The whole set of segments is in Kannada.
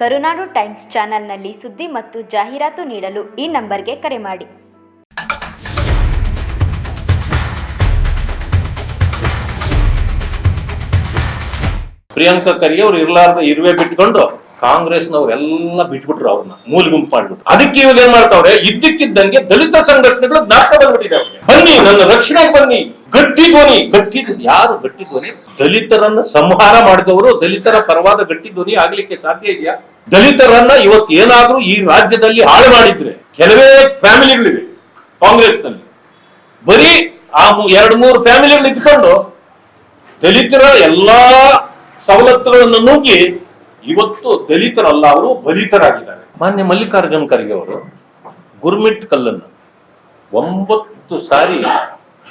ಕರುನಾಡು ಟೈಮ್ಸ್ ಚಾನೆಲ್ನಲ್ಲಿ ಸುದ್ದಿ ಮತ್ತು ಜಾಹೀರಾತು ನೀಡಲು ಈ ನಂಬರ್ಗೆ ಕರೆ ಮಾಡಿ. ಪ್ರಿಯಾಂಕಾ ಖರ್ಗೆ ಅವ್ರು ಇರ್ಲಾರ್ದ ಇರುವೆ ಬಿಟ್ಕೊಂಡು ಕಾಂಗ್ರೆಸ್ನವ್ರೆಲ್ಲ ಬಿಟ್ಬಿಟ್ರು, ಅವ್ರನ್ನ ಮೂಲ ಗುಂಪು ಮಾಡ್ಬಿಟ್ರು. ಅದಕ್ಕೆ ಇವಾಗ ಏನ್ ಮಾಡ್ತಾವ್ರೆ, ಇದ್ದಕ್ಕಿದ್ದಂಗೆ ದಲಿತ ಸಂಘಟನೆಗಳು ನಾಶ ಬಂದ್ಬಿಟ್ಟಿದೆ. ಬನ್ನಿ ನನ್ನ ರಕ್ಷಣೆಗೆ ಬನ್ನಿ, ಗಟ್ಟಿ ಧ್ವನಿ. ಯಾರು ಗಟ್ಟಿ ಧ್ವನಿ? ದಲಿತರನ್ನ ಸಂಹಾರ ಮಾಡಿದವರು ದಲಿತರ ಪರವಾದ ಗಟ್ಟಿ ಧ್ವನಿ ಆಗ್ಲಿಕ್ಕೆ ಸಾಧ್ಯ ಇದೆಯಾ? ದಲಿತರನ್ನ ಇವತ್ತು ಏನಾದ್ರೂ ಈ ರಾಜ್ಯದಲ್ಲಿ ಹಾಳು ಮಾಡಿದ್ರೆ ಕೆಲವೇ ಫ್ಯಾಮಿಲಿಗಳಿವೆ ಕಾಂಗ್ರೆಸ್ ನಲ್ಲಿ, ಬರೀ ಆ 2-3 ಫ್ಯಾಮಿಲಿಗಳು ಇಟ್ಕೊಂಡು ದಲಿತರ ಎಲ್ಲಾ ಸವಲತ್ತುಗಳನ್ನು ನುಗ್ಗಿ ಇವತ್ತು ದಲಿತರಲ್ಲ, ಅವರು ಬಲಿತರಾಗಿದ್ದಾರೆ. ಮಾನ್ಯ ಮಲ್ಲಿಕಾರ್ಜುನ್ ಖರ್ಗೆ ಅವರು ಗುರ್ಮಿಟ್ ಕಲ್ಲನ್ನು 9 ಸಾರಿ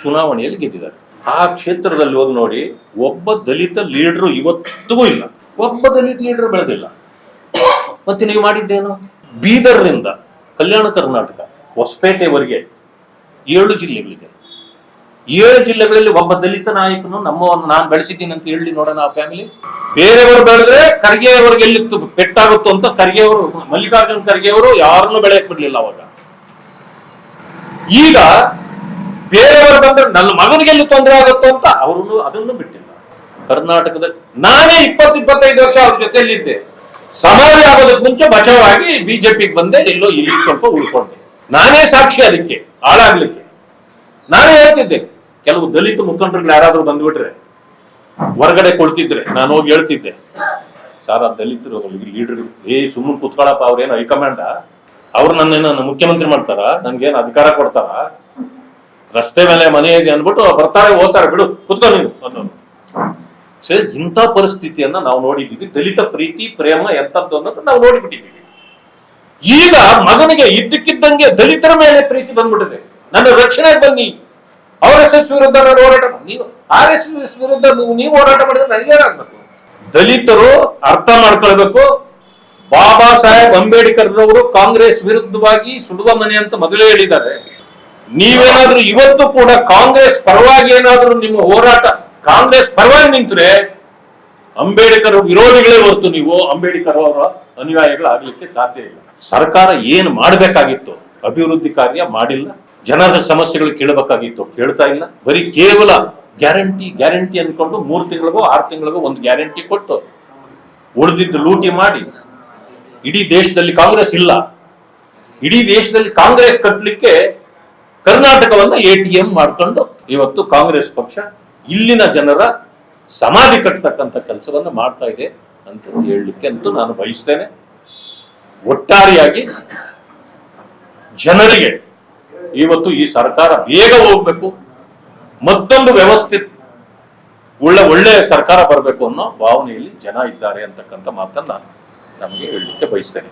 ಚುನಾವಣೆಯಲ್ಲಿ ಗೆದ್ದಿದ್ದಾರೆ. ಆ ಕ್ಷೇತ್ರದಲ್ಲಿ ಹೋಗಿ ನೋಡಿ, ಒಬ್ಬ ದಲಿತ ಲೀಡರ್ ಇವತ್ತಿಗೂ ಇಲ್ಲ, ಒಬ್ಬ ದಲಿತ ಲೀಡರ್ ಬೆಳೆದಿಲ್ಲ. ಮತ್ತೆ ನೀವು ಮಾಡಿದ್ದೇನು? ಬೀದರ್ನಿಂದ ಕಲ್ಯಾಣ ಕರ್ನಾಟಕ ಹೊಸಪೇಟೆವರೆಗೆ 7 ಜಿಲ್ಲೆಗಳಿದೆ. 7 ಜಿಲ್ಲೆಗಳಲ್ಲಿ ಒಬ್ಬ ದಲಿತ ನಾಯಕನು ನಮ್ಮವನ್ನು ನಾನು ಬೆಳೆಸಿದ್ದೀನಿ ಅಂತ ಹೇಳಿ ನೋಡೋಣ. ಆ ಫ್ಯಾಮಿಲಿ ಬೇರೆಯವರು ಬೆಳೆದ್ರೆ ಖರ್ಗೆ ಅವ್ರಿಗೆ ಎಲ್ಲಿತ್ತು ಪೆಟ್ಟಾಗುತ್ತೋ ಅಂತ ಖರ್ಗೆ ಅವರು, ಮಲ್ಲಿಕಾರ್ಜುನ್ ಖರ್ಗೆ ಅವರು ಯಾರನ್ನು ಬೆಳೆಯಕ್ ಬಿಡ್ಲಿಲ್ಲ ಅವಾಗ. ಈಗ ಬೇರೆಯವರು ಬಂದ್ರೆ ನನ್ನ ಮಗನಿಗೆ ಎಲ್ಲಿ ತೊಂದರೆ ಆಗುತ್ತೋ ಅಂತ ಅವರು ಅದನ್ನು ಬಿಟ್ಟಿಲ್ಲ. ಕರ್ನಾಟಕದಲ್ಲಿ ನಾನೇ 20-25 ವರ್ಷ ಅವ್ರ ಜೊತೆಯಲ್ಲಿದ್ದೆ. ಸಮಾಜ ಆಗೋದಕ್ಕೆ ಮುಂಚೆ ಬಚಾವಾಗಿ ಬಿಜೆಪಿಗೆ ಬಂದೆ, ಎಲ್ಲೋ ಇಲ್ಲಿ ಸ್ವಲ್ಪ ಉಳ್ಕೊಂಡೆ. ನಾನೇ ಸಾಕ್ಷಿ ಅದಕ್ಕೆ ಹಾಳಾಗ್ಲಿಕ್ಕೆ. ನಾನೇ ಹೇಳ್ತಿದ್ದೆ, ಕೆಲವು ದಲಿತ ಮುಖಂಡರುಗಳು ಯಾರಾದ್ರೂ ಬಂದ್ಬಿಟ್ರೆ ಹೊರಗಡೆ ಕೊಡ್ತಿದ್ರೆ ನಾನು ಹೋಗಿ ಹೇಳ್ತಿದ್ದೆ, ಸಾರ ದಲಿತರು ಲೀಡರ್ ಸುಮ್ಮನೆ ಕುತ್ಕೊಳಪ್ಪ, ಅವ್ರೇನು ಹೈಕಮಾಂಡ, ಅವ್ರು ನನ್ನ ಮುಖ್ಯಮಂತ್ರಿ ಮಾಡ್ತಾರ, ನನ್ಗೇನು ಅಧಿಕಾರ ಕೊಡ್ತಾರ, ರಸ್ತೆ ಮೇಲೆ ಮನೆ ಇದೆ ಅಂದ್ಬಿಟ್ಟು ಬರ್ತಾರೆ ಹೋಗ್ತಾರೆ, ಬಿಡು ಕುತ್ಕೊ ನೀನು ಅನ್ನೋದು. ಇಂಥ ಪರಿಸ್ಥಿತಿಯನ್ನ ನಾವು ನೋಡಿದೀವಿ. ದಲಿತ ಪ್ರೀತಿ ಪ್ರೇಮ ಎಂತದ್ದು ಅನ್ನೋದು ನಾವು ನೋಡಿಬಿಟ್ಟಿದ್ದೀವಿ. ಈಗ ಮಗನಿಗೆ ಇದ್ದಕ್ಕಿದ್ದಂಗೆ ದಲಿತರ ಮೇಲೆ ಪ್ರೀತಿ ಬಂದ್ಬಿಟ್ಟಿದೆ. ನನ್ನ ರಕ್ಷಣೆಗೆ ಬನ್ನಿ, RSS ವಿರುದ್ಧ ನಾನು ಹೋರಾಟ, ನೀವು RSS ವಿರುದ್ಧ ನೀವು ಹೋರಾಟ ಮಾಡಿದ್ರೆ ನನಗೇನಾಗ್ಬೇಕು? ದಲಿತರು ಅರ್ಥ ಮಾಡ್ಕೊಳ್ಬೇಕು. ಬಾಬಾ ಸಾಹೇಬ್ ಅಂಬೇಡ್ಕರ್ ರವರು ಕಾಂಗ್ರೆಸ್ ವಿರುದ್ಧವಾಗಿ ಸುಡುವ ಮನೆ ಅಂತ ಮೊದಲೇ ಹೇಳಿದ್ದಾರೆ. ನೀವೇನಾದ್ರೂ ಇವತ್ತು ಕೂಡ ಕಾಂಗ್ರೆಸ್ ಪರವಾಗಿ ಏನಾದ್ರೂ ನಿಮ್ಮ ಹೋರಾಟ ಕಾಂಗ್ರೆಸ್ ಪರವಾಗಿ ನಿಂತ್ರೆ ಅಂಬೇಡ್ಕರ್ ವಿರೋಧಿಗಳೇ ಹೊರತು ನೀವು ಅಂಬೇಡ್ಕರ್ ಅವರ ಅನುಯಾಯಿಗಳಾಗ್ಲಿಕ್ಕೆ ಸಾಧ್ಯ ಇಲ್ಲ. ಸರ್ಕಾರ ಏನು ಮಾಡಬೇಕಾಗಿತ್ತು ಅಭಿವೃದ್ಧಿ ಕಾರ್ಯ ಮಾಡಿಲ್ಲ. ಜನರ ಸಮಸ್ಯೆಗಳು ಕೇಳಬೇಕಾಗಿತ್ತು, ಕೇಳ್ತಾ ಇಲ್ಲ. ಬರೀ ಕೇವಲ ಗ್ಯಾರಂಟಿ ಅನ್ಕೊಂಡು 3 ತಿಂಗಳಿಗೋ 6 ತಿಂಗಳಿಗೋ ಒಂದು ಗ್ಯಾರಂಟಿ ಕೊಟ್ಟು ಉಳಿದಿದ್ದು ಲೂಟಿ ಮಾಡಿ ಇಡೀ ದೇಶದಲ್ಲಿ ಕಾಂಗ್ರೆಸ್ ಇಲ್ಲ. ಇಡೀ ದೇಶದಲ್ಲಿ ಕಾಂಗ್ರೆಸ್ ಕಟ್ಟಲಿಕ್ಕೆ ಕರ್ನಾಟಕವನ್ನ ATM ಮಾಡ್ಕೊಂಡು ಇವತ್ತು ಕಾಂಗ್ರೆಸ್ ಪಕ್ಷ ಇಲ್ಲಿನ ಜನರ ಸಮಾಧಿ ಕಟ್ಟತಕ್ಕಂಥ ಕೆಲಸವನ್ನ ಮಾಡ್ತಾ ಇದೆ ಅಂತ ಹೇಳಲಿಕ್ಕೆ ಅಂತೂ ನಾನು ಬಯಸ್ತೇನೆ. ಒಟ್ಟಾರೆಯಾಗಿ ಜನರಿಗೆ ಇವತ್ತು ಈ ಸರ್ಕಾರ ಬೇಗ ಹೋಗ್ಬೇಕು, ಮತ್ತೊಂದು ವ್ಯವಸ್ಥೆ ಒಳ್ಳೆ ಸರ್ಕಾರ ಬರಬೇಕು ಅನ್ನೋ ಭಾವನೆಯಲ್ಲಿ ಜನ ಇದ್ದಾರೆ ಅಂತಕ್ಕಂಥ ಮಾತನ್ನ ನಮಗೆ ಹೇಳಲಿಕ್ಕೆ ಬಯಸ್ತೇನೆ.